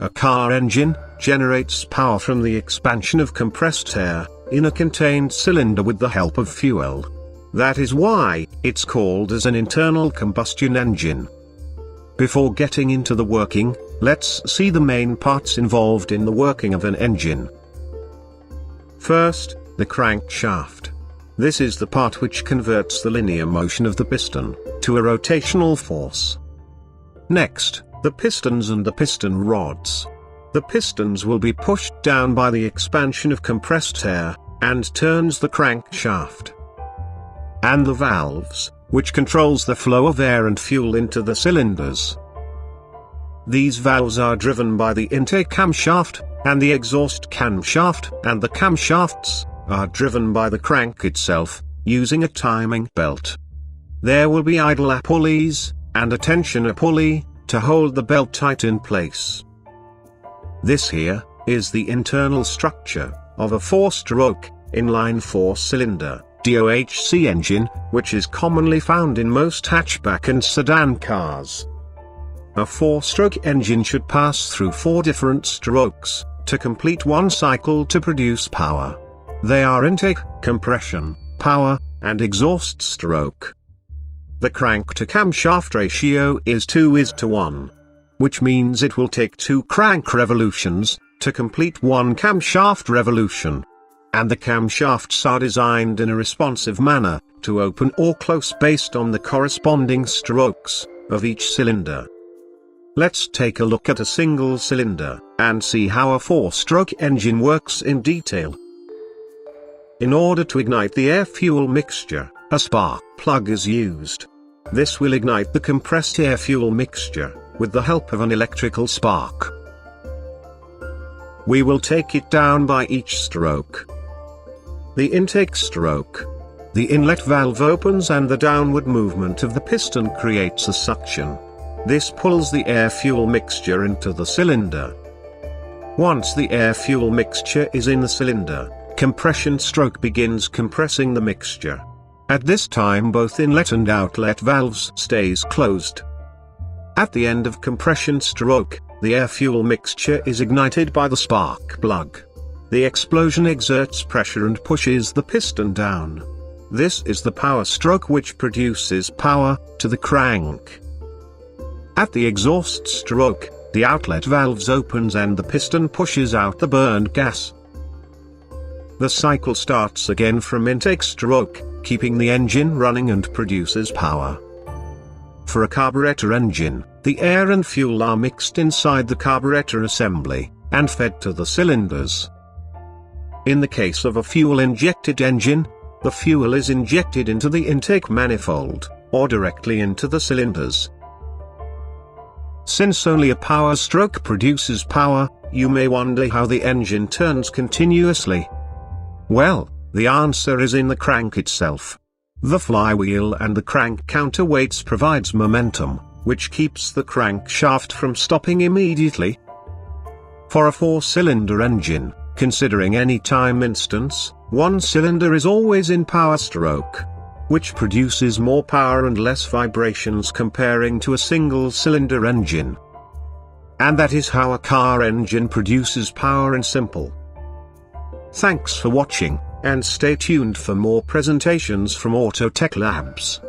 A car engine generates power from the expansion of compressed air in a contained cylinder with the help of fuel. That is why it's called as an internal combustion engine. Before getting into the working, let's see the main parts involved in the working of an engine. First, the crankshaft. This is the part which converts the linear motion of the piston to a rotational force. Next, the pistons and the piston rods. The pistons will be pushed down by the expansion of compressed air, and turns the crankshaft. And the valves, which controls the flow of air and fuel into the cylinders. These valves are driven by the intake camshaft, and the exhaust camshaft, and the camshafts are driven by the crank itself, using a timing belt. There will be idler pulleys, and a tensioner pulley, to hold the belt tight in place. This here is the internal structure of a 4-stroke, inline 4-cylinder, DOHC engine, which is commonly found in most hatchback and sedan cars. A 4-stroke engine should pass through 4 different strokes, to complete one cycle to produce power. They are intake, compression, power, and exhaust stroke. The crank-to-camshaft ratio is 2:1. Which means it will take 2 crank revolutions to complete 1 camshaft revolution. And the camshafts are designed in a responsive manner, to open or close based on the corresponding strokes of each cylinder. Let's take a look at a single cylinder, and see how a 4-stroke engine works in detail. In order to ignite the air-fuel mixture, a spark plug is used. This will ignite the compressed air-fuel mixture, with the help of an electrical spark. We will take it down by each stroke. The intake stroke. The inlet valve opens and the downward movement of the piston creates a suction. This pulls the air-fuel mixture into the cylinder. Once the air-fuel mixture is in the cylinder, compression stroke begins compressing the mixture. At this time both inlet and outlet valves stays closed. At the end of compression stroke, the air-fuel mixture is ignited by the spark plug. The explosion exerts pressure and pushes the piston down. This is the power stroke which produces power to the crank. At the exhaust stroke, the outlet valves opens and the piston pushes out the burned gas. The cycle starts again from intake stroke, keeping the engine running and produces power. For a carburetor engine, the air and fuel are mixed inside the carburetor assembly, and fed to the cylinders. In the case of a fuel-injected engine, the fuel is injected into the intake manifold, or directly into the cylinders. Since only a power stroke produces power, you may wonder how the engine turns continuously. Well, the answer is in the crank itself. The flywheel and the crank counterweights provides momentum, which keeps the crankshaft from stopping immediately. For a 4-cylinder engine, considering any time instance, one cylinder is always in power stroke, which produces more power and less vibrations comparing to a single-cylinder engine. And that is how a car engine produces power in simple. Thanks for watching, and stay tuned for more presentations from Auto Tech Labs.